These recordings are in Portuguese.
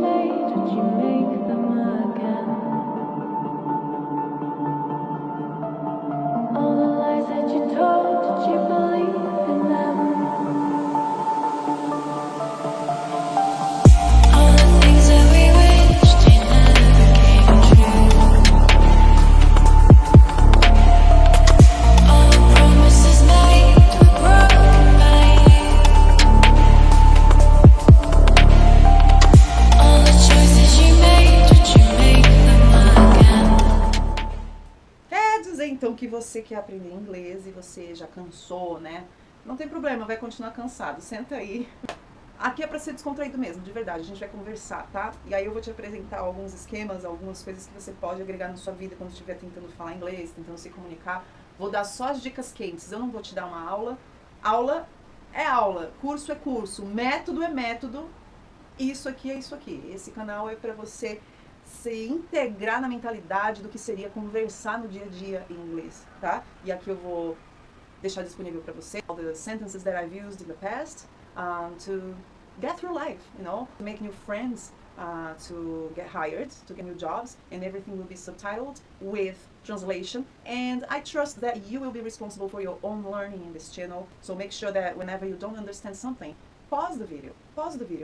made, did you make them again? All the lies that you told, did you believe in them? All the things that we wished they never came true. All the promises made were broken by you. All the choices you made, did you make them again? Quer dizer então que você quer aprender inglês e você já cansou, né? Não tem problema, vai continuar cansado. Senta aí. Aqui é pra ser descontraído mesmo, de verdade. A gente vai conversar, tá? E aí eu vou te apresentar alguns esquemas, algumas coisas que você pode agregar na sua vida quando estiver tentando falar inglês, tentando se comunicar. Vou dar só as dicas quentes. Eu não vou te dar uma aula. Aula é aula, curso é curso, método é método. Isso aqui é isso aqui. Esse canal é pra você se integrar na mentalidade do que seria conversar no dia a dia em inglês, tá? E aqui eu vou deixar disponível para você all the sentences that I've used in the past to get through life, you know, to make new friends, to get hired, to get new jobs, and everything will be subtitled with translation. And I trust that you will be responsible for your own learning in this channel. So make sure that whenever you don't understand something, pause the video,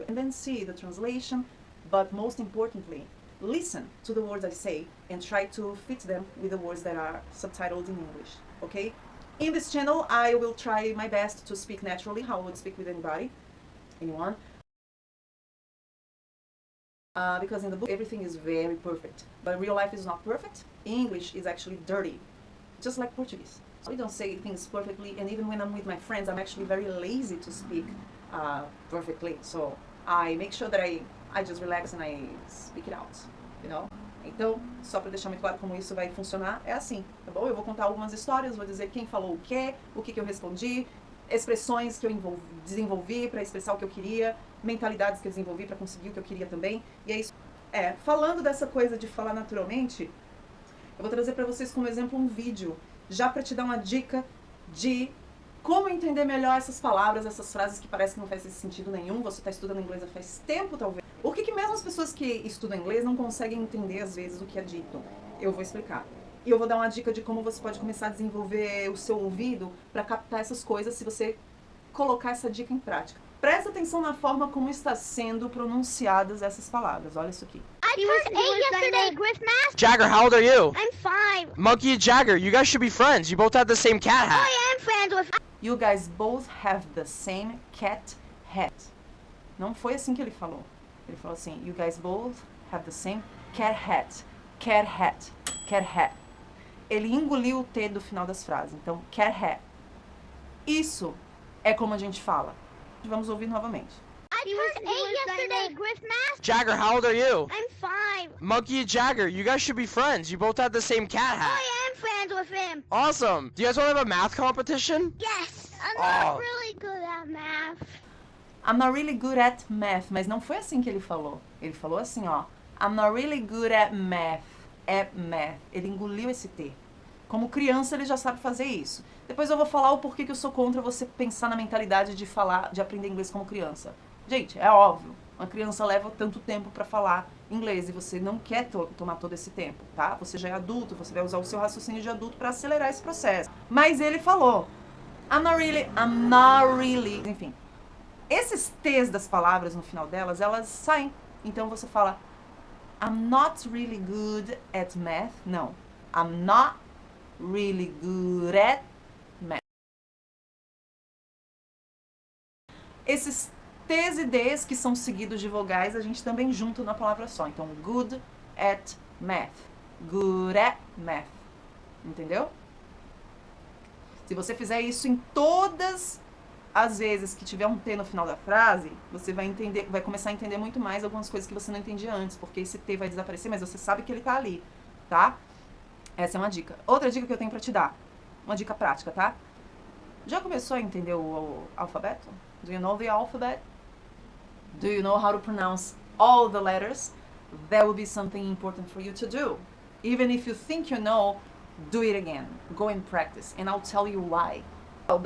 and then see the translation. But most importantly, listen to the words I say and try to fit them with the words that are subtitled in English, okay? In this channel, I will try my best to speak naturally, how I would speak with anyone. Because in the book, everything is very perfect. But real life is not perfect. English is actually dirty, just like Portuguese. So we don't say things perfectly, and even when I'm with my friends, I'm actually very lazy to speak perfectly. So I make sure that I just relax and I speak it out, you know? Então, só para deixar muito claro como isso vai funcionar, é assim, tá bom? Eu vou contar algumas histórias, vou dizer quem falou o que eu respondi, expressões que eu desenvolvi para expressar o que eu queria, mentalidades que eu desenvolvi para conseguir o que eu queria também. E é isso. Falando dessa coisa de falar naturalmente, eu vou trazer para vocês como exemplo um vídeo, já para te dar uma dica de como entender melhor essas palavras, essas frases que parece que não faz sentido nenhum. Você está estudando inglês há faz tempo, talvez. Por que mesmo as pessoas que estudam inglês não conseguem entender, às vezes, o que é dito? Eu vou explicar. E eu vou dar uma dica de como você pode começar a desenvolver o seu ouvido para captar essas coisas se você colocar essa dica em prática. Presta atenção na forma como está sendo pronunciadas essas palavras. Olha isso aqui. I turned 8 yesterday, Griffmaster. Jagger, how old are you? I'm 5. Monkey and Jagger, you guys should be friends. You both have the same cat hat. I am friends with... You guys both have the same cat hat. Não foi assim que ele falou. Ele falou assim, you guys both have the same cat hat. Cat hat. Cat hat. Ele engoliu o T do final das frases. Então, cat hat. Isso é como a gente fala. Vamos ouvir novamente. I turned 8 yesterday, Griffmaster. Jagger, how old are you? I'm 5. Monkey and Jagger, you guys should be friends. You both have the same cat hat. I am friends with him. Awesome. Do you guys want to have a math competition? Yes. I'm Oh. not really good at math. I'm not really good at math. Mas não foi assim que ele falou. Ele falou assim, ó. I'm not really good at math. At math. Ele engoliu esse T. Como criança, ele já sabe fazer isso. Depois eu vou falar o porquê que eu sou contra você pensar na mentalidade de aprender inglês como criança. Gente, é óbvio. Uma criança leva tanto tempo para falar inglês e você não quer tomar todo esse tempo, tá? Você já é adulto, você vai usar o seu raciocínio de adulto para acelerar esse processo. Mas ele falou, I'm not really. Enfim, esses T's das palavras no final delas, elas saem. Então você fala, I'm not really good at math. Não, I'm not really good at math. Esses T's e D's que são seguidos de vogais, a gente também junta na palavra só. Então, good at math. Good at math. Entendeu? Se você fizer isso em todas as vezes que tiver um T no final da frase, você vai entender, vai começar a entender muito mais algumas coisas que você não entendia antes, porque esse T vai desaparecer, mas você sabe que ele tá ali, tá? Essa é uma dica. Outra dica que eu tenho pra te dar, uma dica prática, tá? Já começou a entender o alfabeto? Do you know the alphabet? Do you know how to pronounce all the letters? That will be something important for you to do. Even if you think you know, do it again. Go and practice, and I'll tell you why. So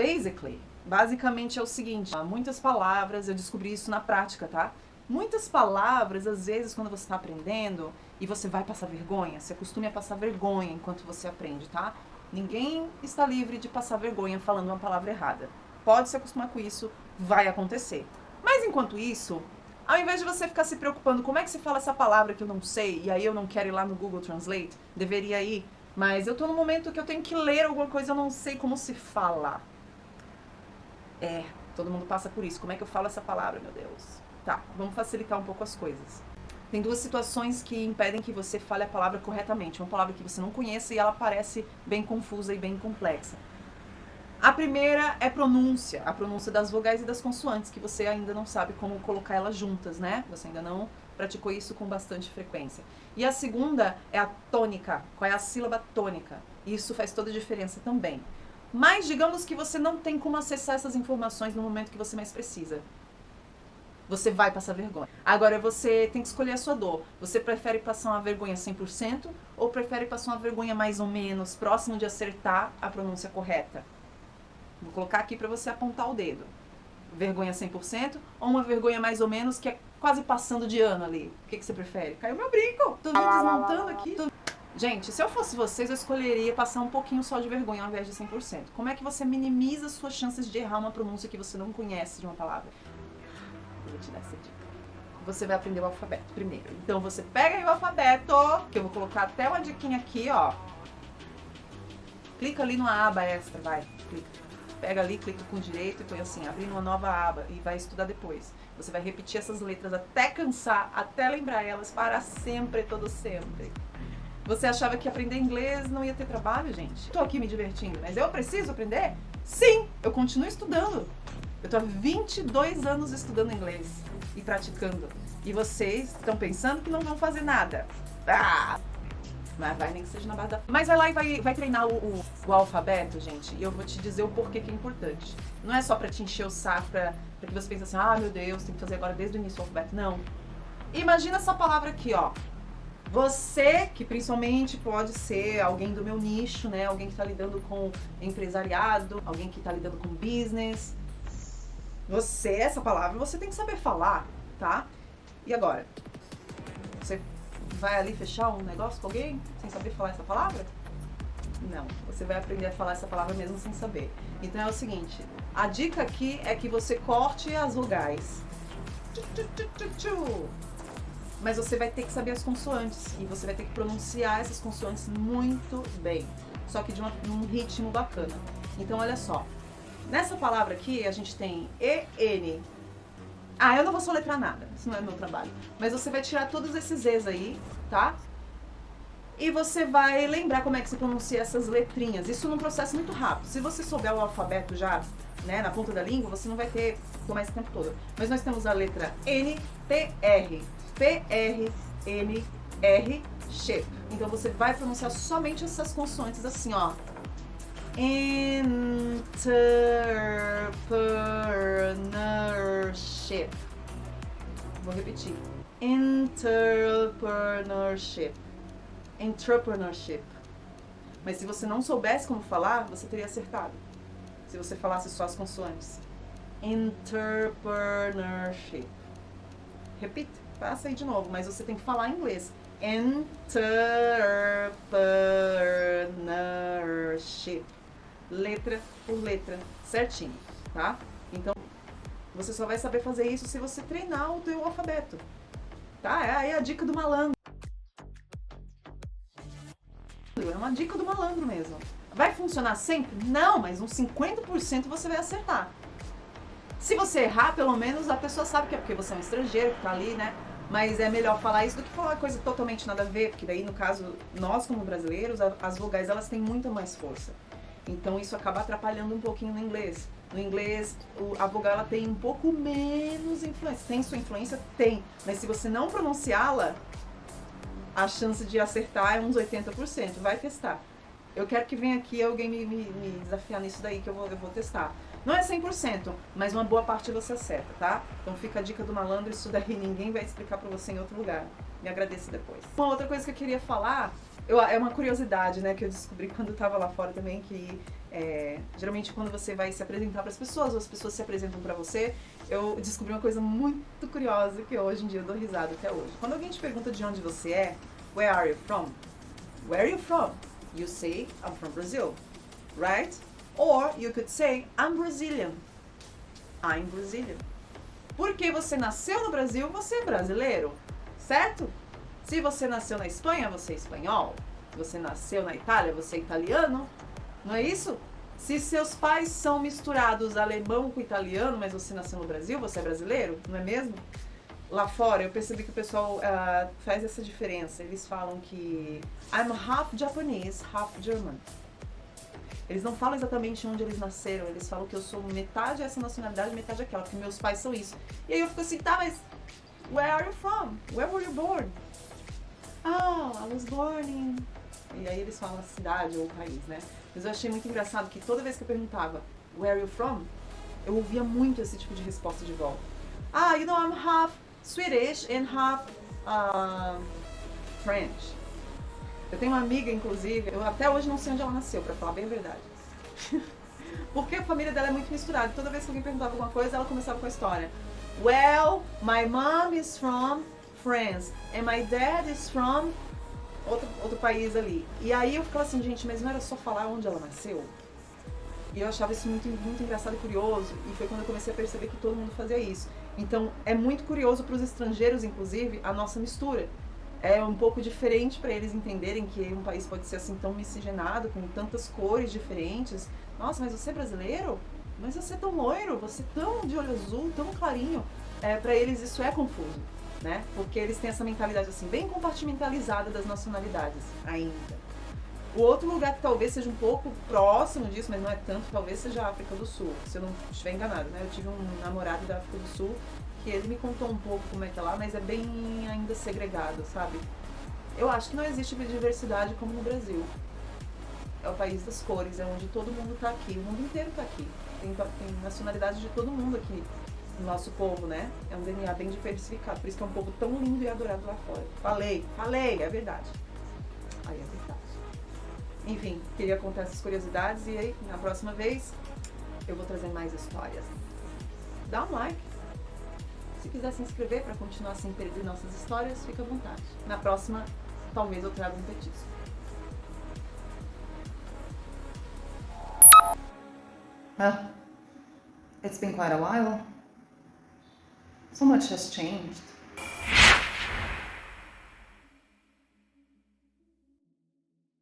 basicamente é o seguinte, muitas palavras, eu descobri isso na prática, tá? Muitas palavras, às vezes, quando você está aprendendo e você vai passar vergonha, se acostume a passar vergonha enquanto você aprende, tá? Ninguém está livre de passar vergonha falando uma palavra errada. Pode se acostumar com isso, vai acontecer. Mas enquanto isso, ao invés de você ficar se preocupando como é que se fala essa palavra que eu não sei, e aí eu não quero ir lá no Google Translate, deveria ir, mas eu tô no momento que eu tenho que ler alguma coisa, eu não sei como se fala. Todo mundo passa por isso. Como é que eu falo essa palavra, meu Deus? Tá, vamos facilitar um pouco as coisas. Tem duas situações que impedem que você fale a palavra corretamente. Uma palavra que você não conhece e ela parece bem confusa e bem complexa. A primeira é pronúncia, a pronúncia das vogais e das consoantes, que você ainda não sabe como colocar elas juntas, né? Você ainda não praticou isso com bastante frequência. E a segunda é a tônica, qual é a sílaba tônica. Isso faz toda a diferença também. Mas digamos que você não tem como acessar essas informações no momento que você mais precisa. Você vai passar vergonha. Agora você tem que escolher a sua dor. Você prefere passar uma vergonha 100% ou prefere passar uma vergonha mais ou menos, próximo de acertar a pronúncia correta? Vou colocar aqui para você apontar o dedo. Vergonha 100% ou uma vergonha mais ou menos que é quase passando de ano ali? O que você prefere? Caiu meu brinco! Tô me desmontando aqui. Gente, se eu fosse vocês, eu escolheria passar um pouquinho só de vergonha ao invés de 100%. Como é que você minimiza suas chances de errar uma pronúncia que você não conhece de uma palavra? Eu vou te dar essa dica. Você vai aprender o alfabeto primeiro. Então você pega aí o alfabeto, que eu vou colocar até uma diquinha aqui, ó. Clica ali numa aba extra, vai. Clica. Pega ali, clica com o direito e põe assim, abrindo uma nova aba e vai estudar depois. Você vai repetir essas letras até cansar, até lembrar elas para sempre, todo sempre. Você achava que aprender inglês não ia ter trabalho, gente? Tô aqui me divertindo, mas eu preciso aprender? Sim, eu continuo estudando. Eu tô há 22 anos estudando inglês e praticando. E vocês estão pensando que não vão fazer nada. Mas vai nem que seja na base da... Mas vai lá e vai treinar o alfabeto, gente. E eu vou te dizer o porquê que é importante. Não é só pra te encher o saco, pra que você pense assim, ah, meu Deus, tem que fazer agora desde o início o alfabeto. Não. Imagina essa palavra aqui, ó. Você, que principalmente pode ser alguém do meu nicho, né? Alguém que está lidando com empresariado, alguém que está lidando com business. Você, essa palavra, você tem que saber falar, tá? E agora? Você vai ali fechar um negócio com alguém sem saber falar essa palavra? Não, você vai aprender a falar essa palavra mesmo sem saber. Então é o seguinte, a dica aqui é que você corte as vogais. Mas você vai ter que saber as consoantes e você vai ter que pronunciar essas consoantes muito bem, só que de um ritmo bacana. Então olha só, nessa palavra aqui a gente tem EN. Eu não vou soletrar nada, isso não é meu trabalho, mas você vai tirar todos esses E's aí, tá? E você vai lembrar como é que se pronuncia essas letrinhas, isso num processo muito rápido. Se você souber o alfabeto já, né, na ponta da língua, você não vai tomar esse tempo todo. Mas nós temos a letra N, T, R. P-R-N-R, shape. Então você vai pronunciar somente essas consoantes assim, ó. Entrepreneurship. Vou repetir. Entrepreneurship. Entrepreneurship. Mas se você não soubesse como falar, você teria acertado. Se você falasse só as consoantes. Entrepreneurship. Repita. Passa aí de novo, mas você tem que falar em inglês. Entrepreneurship. Letra por letra, certinho, tá? Então, você só vai saber fazer isso se você treinar o teu alfabeto, tá? É a dica do malandro. É uma dica do malandro mesmo. Vai funcionar sempre? Não, mas uns 50% você vai acertar. Se você errar, pelo menos a pessoa sabe que é porque você é um estrangeiro que tá ali, né? Mas é melhor falar isso do que falar coisa totalmente nada a ver, porque daí, no caso, nós como brasileiros, as vogais, elas têm muita mais força. Então isso acaba atrapalhando um pouquinho no inglês. No inglês, a vogal ela tem um pouco menos influência. Tem sua influência? Tem. Mas se você não pronunciá-la, a chance de acertar é uns 80%. Vai testar. Eu quero que venha aqui alguém me desafiar nisso daí, que eu vou testar. Não é 100%, mas uma boa parte você acerta, tá? Então fica a dica do malandro, isso daí ninguém vai explicar pra você em outro lugar. Me agradeça depois. Uma outra coisa que eu queria falar É uma curiosidade, né, que eu descobri quando eu tava lá fora também, que geralmente quando você vai se apresentar para as pessoas, ou as pessoas se apresentam para você, eu descobri uma coisa muito curiosa que hoje em dia eu dou risada até hoje. Quando alguém te pergunta de onde você é, where are you from? Where are you from? You say, I'm from Brazil, right? Or you could say, I'm Brazilian. I'm Brazilian. Porque você nasceu no Brasil, você é brasileiro, certo? Se você nasceu na Espanha, você é espanhol. Se você nasceu na Itália, você é italiano. Não é isso? Se seus pais são misturados alemão com italiano, mas você nasceu no Brasil, você é brasileiro, não é mesmo? Lá fora, eu percebi que o pessoal faz essa diferença. Eles falam que I'm half Japanese, half German. Eles não falam exatamente onde eles nasceram, eles falam que eu sou metade essa nacionalidade, metade aquela, porque meus pais são isso. E aí eu fico assim, tá, mas where are you from? Where were you born? Ah, I was born in... E aí eles falam a cidade ou o país, né? Mas eu achei muito engraçado que toda vez que eu perguntava where are you from, eu ouvia muito esse tipo de resposta de volta. Ah, you know, I'm half Swedish and half French. Eu tenho uma amiga, inclusive, eu até hoje não sei onde ela nasceu, pra falar bem a verdade. Porque a família dela é muito misturada. Toda vez que alguém perguntava alguma coisa, ela começava com a história. Well, my mom is from France and my dad is from outro país ali. E aí eu ficava assim, gente, mas não era só falar onde ela nasceu? E eu achava isso muito, muito engraçado e curioso. E foi quando eu comecei a perceber que todo mundo fazia isso. Então é muito curioso para os estrangeiros, inclusive, a nossa mistura. É um pouco diferente para eles entenderem que um país pode ser assim tão miscigenado, com tantas cores diferentes. Nossa, mas você é brasileiro? Mas você é tão loiro, você é tão de olho azul, tão clarinho. Para eles isso é confuso, né? Porque eles têm essa mentalidade assim, bem compartimentalizada das nacionalidades ainda. O outro lugar que talvez seja um pouco próximo disso, mas não é tanto, talvez seja a África do Sul, se eu não estiver enganado, né? Eu tive um namorado da África do Sul que ele me contou um pouco como é que é lá, mas é bem ainda segregado, sabe? Eu acho que não existe diversidade como no Brasil. É o país das cores, é onde todo mundo tá aqui, o mundo inteiro tá aqui. Tem nacionalidade de todo mundo aqui, no nosso povo, né? É um DNA bem diversificado, por isso que é um povo tão lindo e adorado lá fora. Falei, é verdade. Aí é verdade. Enfim, queria contar essas curiosidades e aí, na próxima vez, eu vou trazer mais histórias. Dá um like. Se quiser se inscrever para continuar sem perder nossas histórias, fica à vontade. Na próxima, talvez eu traga um petisco. Well, it's been quite a while. So much has changed.